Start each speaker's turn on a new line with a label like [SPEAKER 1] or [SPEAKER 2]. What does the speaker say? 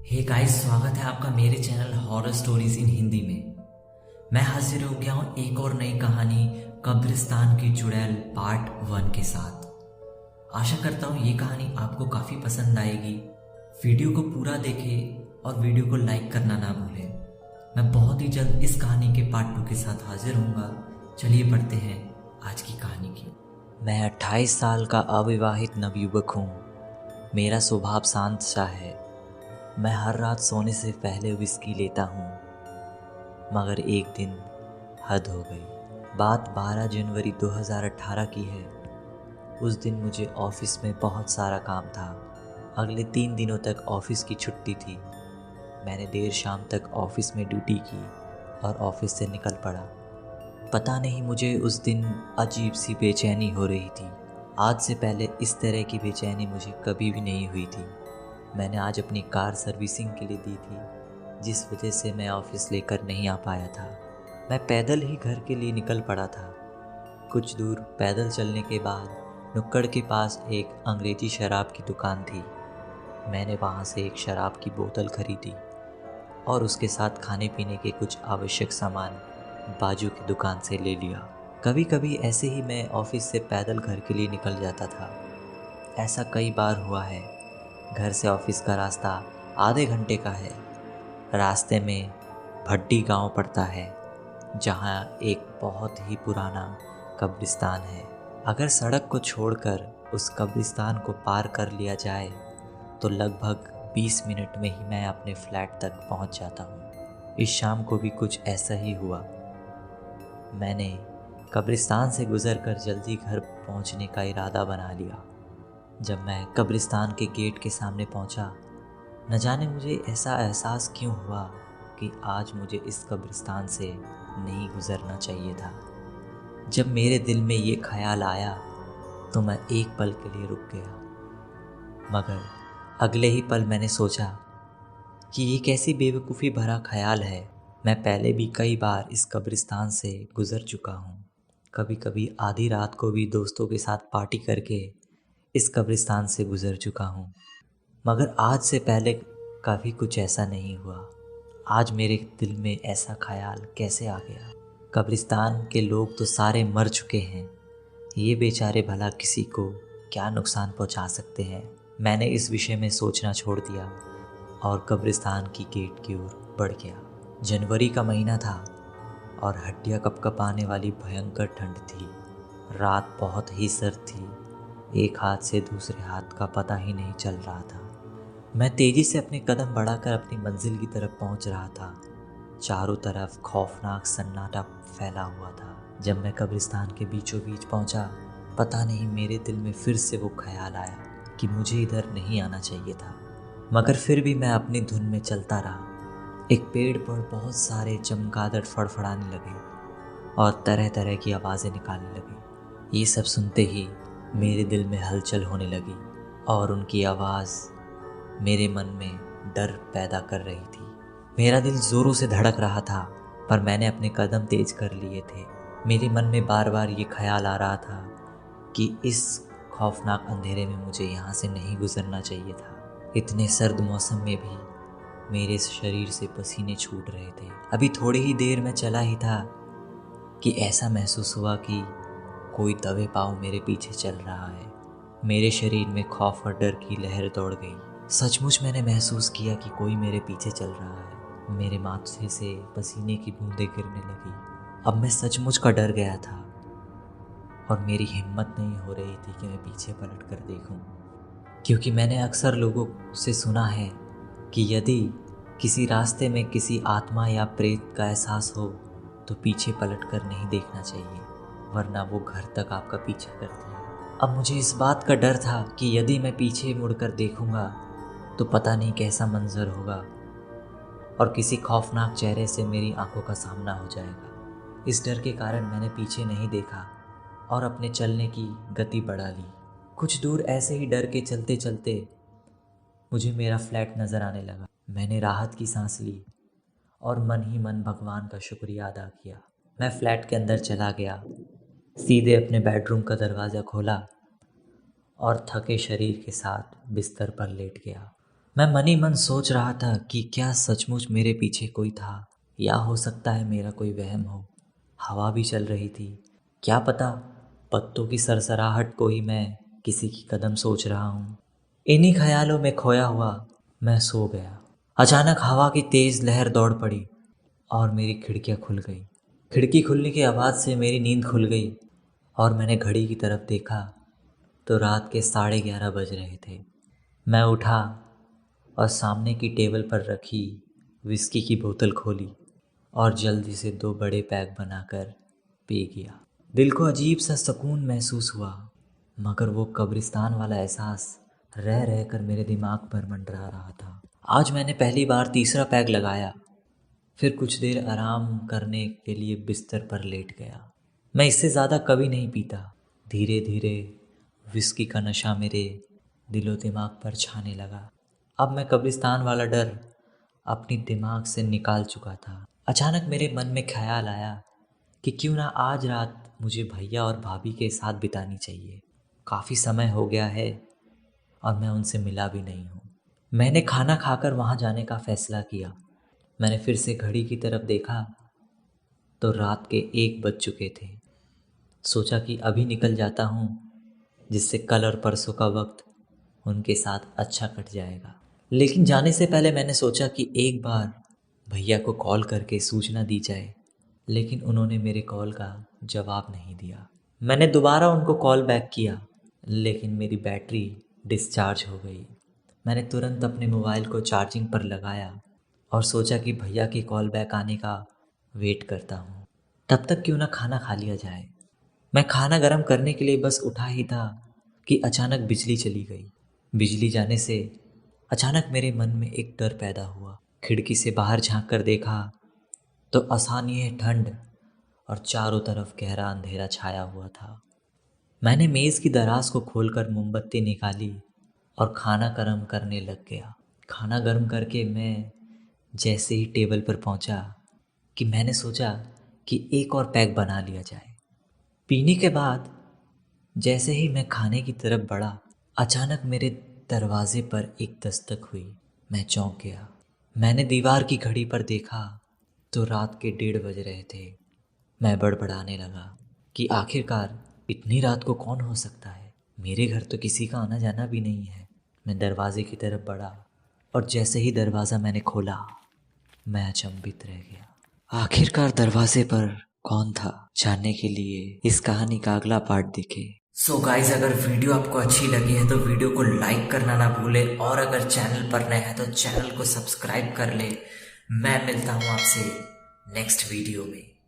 [SPEAKER 1] Hey guys, स्वागत है आपका मेरे channel horror stories in Hindi में। मैं हाजिर हो गया हूँ एक और नई कहानी कब्रिस्तान की चुड़ैल पार्ट 1 के साथ। आशा करता हूँ ये कहानी आपको काफ़ी पसंद आएगी। वीडियो को पूरा देखें और वीडियो को लाइक करना ना भूलें। मैं बहुत ही जल्द इस कहानी के पार्ट 2 के साथ हाजिर होऊंगा। चलिए पढ़ते हैं आज की कहानी की।
[SPEAKER 2] मैं 28 साल का अविवाहित नवयुवक हूँ। मेरा स्वभाव शांत सा है। मैं हर रात सोने से पहले विस्की लेता हूँ, मगर एक दिन हद हो गई। बात 12 जनवरी 2018 की है। उस दिन मुझे ऑफिस में बहुत सारा काम था। अगले 3 दिनों तक ऑफिस की छुट्टी थी। मैंने देर शाम तक ऑफिस में ड्यूटी की और ऑफिस से निकल पड़ा। पता नहीं मुझे उस दिन अजीब सी बेचैनी हो रही थी। आज से पहले इस तरह की बेचैनी मुझे कभी भी नहीं हुई थी। मैंने आज अपनी कार सर्विसिंग के लिए दी थी, जिस वजह से मैं ऑफिस लेकर नहीं आ पाया था। मैं पैदल ही घर के लिए निकल पड़ा था। कुछ दूर पैदल चलने के बाद नुक्कड़ के पास एक अंग्रेजी शराब की दुकान थी। मैंने वहाँ से एक शराब की बोतल खरीदी और उसके साथ खाने पीने के कुछ आवश्यक सामान बाजू की दुकान से ले लिया। कभी कभी ऐसे ही मैं ऑफिस से पैदल घर के लिए निकल जाता था। ऐसा कई बार हुआ है। घर से ऑफिस का रास्ता आधे घंटे का है। रास्ते में भट्टी गांव पड़ता है, जहां एक बहुत ही पुराना कब्रिस्तान है। अगर सड़क को छोड़कर उस कब्रिस्तान को पार कर लिया जाए तो लगभग 20 मिनट में ही मैं अपने फ्लैट तक पहुंच जाता हूं। इस शाम को भी कुछ ऐसा ही हुआ। मैंने कब्रिस्तान से गुजरकर जल्दी घर पहुंचने का इरादा बना लिया। जब मैं कब्रिस्तान के गेट के सामने पहुंचा, न जाने मुझे ऐसा एहसास क्यों हुआ कि आज मुझे इस कब्रिस्तान से नहीं गुजरना चाहिए था। जब मेरे दिल में ये ख्याल आया तो मैं एक पल के लिए रुक गया, मगर अगले ही पल मैंने सोचा कि ये कैसी बेवकूफ़ी भरा ख्याल है। मैं पहले भी कई बार इस कब्रिस्तान से गुज़र चुका हूँ। कभी कभी आधी रात को भी दोस्तों के साथ पार्टी करके इस कब्रिस्तान से गुज़र चुका हूँ, मगर आज से पहले कभी कुछ ऐसा नहीं हुआ। आज मेरे दिल में ऐसा ख्याल कैसे आ गया? कब्रिस्तान के लोग तो सारे मर चुके हैं, ये बेचारे भला किसी को क्या नुकसान पहुंचा सकते हैं। मैंने इस विषय में सोचना छोड़ दिया और कब्रिस्तान की गेट की ओर बढ़ गया। जनवरी का महीना था और हड्डियाँ कँपकँपाने वाली भयंकर ठंड थी। रात बहुत ही सर्द थी। एक हाथ से दूसरे हाथ का पता ही नहीं चल रहा था। मैं तेजी से अपने कदम बढ़ाकर अपनी मंजिल की तरफ पहुंच रहा था। चारों तरफ खौफनाक सन्नाटा फैला हुआ था। जब मैं कब्रिस्तान के बीचों बीच पहुंचा, पता नहीं मेरे दिल में फिर से वो ख्याल आया कि मुझे इधर नहीं आना चाहिए था। मगर फिर भी मैं अपनी धुन में चलता रहा। एक पेड़ पर बहुत सारे चमगादड़ फड़फड़ाने लगे और तरह तरह की आवाज़ें निकालने लगे। ये सब सुनते ही मेरे दिल में हलचल होने लगी और उनकी आवाज़ मेरे मन में डर पैदा कर रही थी। मेरा दिल ज़ोरों से धड़क रहा था, पर मैंने अपने कदम तेज कर लिए थे। मेरे मन में बार बार ये ख्याल आ रहा था कि इस खौफनाक अंधेरे में मुझे यहाँ से नहीं गुजरना चाहिए था। इतने सर्द मौसम में भी मेरे शरीर से पसीने छूट रहे थे। अभी थोड़ी ही देर में चला ही था कि ऐसा महसूस हुआ कि कोई दबे पाँव मेरे पीछे चल रहा है। मेरे शरीर में खौफ और डर की लहर दौड़ गई। सचमुच मैंने महसूस किया कि कोई मेरे पीछे चल रहा है। मेरे माथे से पसीने की बूंदें गिरने लगी। अब मैं सचमुच का डर गया था और मेरी हिम्मत नहीं हो रही थी कि मैं पीछे पलट कर देखूं, क्योंकि मैंने अक्सर लोगों से सुना है कि यदि किसी रास्ते में किसी आत्मा या प्रेत का एहसास हो तो पीछे पलट कर नहीं देखना चाहिए, वरना वो घर तक आपका पीछा करती है। अब मुझे इस बात का डर था कि यदि मैं पीछे मुड़कर देखूंगा तो पता नहीं कैसा मंजर होगा और किसी खौफनाक चेहरे से मेरी आंखों का सामना हो जाएगा। इस डर के कारण मैंने पीछे नहीं देखा और अपने चलने की गति बढ़ा ली। कुछ दूर ऐसे ही डर के चलते चलते मुझे मेरा फ्लैट नज़र आने लगा। मैंने राहत की सांस ली और मन ही मन भगवान का शुक्रिया अदा किया। मैं फ्लैट के अंदर चला गया, सीधे अपने बेडरूम का दरवाज़ा खोला और थके शरीर के साथ बिस्तर पर लेट गया। मैं मन ही मन सोच रहा था कि क्या सचमुच मेरे पीछे कोई था, या हो सकता है मेरा कोई वहम हो। हवा भी चल रही थी, क्या पता पत्तों की सरसराहट को ही मैं किसी की कदम सोच रहा हूँ। इन्हीं ख्यालों में खोया हुआ मैं सो गया। अचानक हवा की तेज लहर दौड़ पड़ी और मेरी खिड़कियाँ खुल गई। खिड़की खुलने की आवाज़ से मेरी नींद खुल गई और मैंने घड़ी की तरफ देखा तो रात के 11:30 बज रहे थे। मैं उठा और सामने की टेबल पर रखी विस्की की बोतल खोली और जल्दी से 2 बड़े पैक बनाकर पी गया। दिल को अजीब सा सुकून महसूस हुआ, मगर वो कब्रिस्तान वाला एहसास रह रह कर मेरे दिमाग पर मंडरा रहा था। आज मैंने पहली बार तीसरा पैक लगाया, फिर कुछ देर आराम करने के लिए बिस्तर पर लेट गया। मैं इससे ज़्यादा कभी नहीं पीता। धीरे धीरे विस्की का नशा मेरे दिलो दिमाग पर छाने लगा। अब मैं कब्रिस्तान वाला डर अपनी दिमाग से निकाल चुका था। अचानक मेरे मन में ख्याल आया कि क्यों ना आज रात मुझे भैया और भाभी के साथ बितानी चाहिए। काफ़ी समय हो गया है और मैं उनसे मिला भी नहीं हूँ। मैंने खाना खाकर वहाँ जाने का फ़ैसला किया। मैंने फिर से घड़ी की तरफ देखा तो रात के 1 बज चुके थे। सोचा कि अभी निकल जाता हूँ, जिससे कल और परसों का वक्त उनके साथ अच्छा कट जाएगा। लेकिन जाने से पहले मैंने सोचा कि एक बार भैया को कॉल करके सूचना दी जाए, लेकिन उन्होंने मेरे कॉल का जवाब नहीं दिया। मैंने दोबारा उनको कॉल बैक किया, लेकिन मेरी बैटरी डिस्चार्ज हो गई। मैंने तुरंत अपने मोबाइल को चार्जिंग पर लगाया और सोचा कि भैया की कॉल बैक आने का वेट करता हूँ, तब तक क्यों ना खाना खा लिया जाए। मैं खाना गर्म करने के लिए बस उठा ही था कि अचानक बिजली चली गई। बिजली जाने से अचानक मेरे मन में एक डर पैदा हुआ। खिड़की से बाहर झांक कर देखा तो असहनीय ठंड और चारों तरफ गहरा अंधेरा छाया हुआ था। मैंने मेज़ की दराज को खोलकर मोमबत्ती निकाली और खाना गर्म करने लग गया। खाना गर्म करके मैं जैसे ही टेबल पर पहुंचा कि मैंने सोचा कि एक और पैक बना लिया जाए। पीने के बाद जैसे ही मैं खाने की तरफ बढ़ा, अचानक मेरे दरवाजे पर एक दस्तक हुई। मैं चौंक गया। मैंने दीवार की घड़ी पर देखा तो रात के 1:30 बज रहे थे। मैं बड़बड़ाने लगा कि आखिरकार इतनी रात को कौन हो सकता है। मेरे घर तो किसी का आना जाना भी नहीं है। मैं दरवाजे की तरफ बढ़ा और जैसे ही दरवाज़ा मैंने खोला, मैं अचंभित रह गया। आखिरकार दरवाजे पर कौन था? जानने के लिए इस कहानी का अगला पार्ट देखें।
[SPEAKER 1] सो गाइज, अगर वीडियो आपको अच्छी लगी है तो वीडियो को लाइक करना ना भूलें, और अगर चैनल पर नए हैं तो चैनल को सब्सक्राइब कर ले। मैं मिलता हूँ आपसे नेक्स्ट वीडियो में।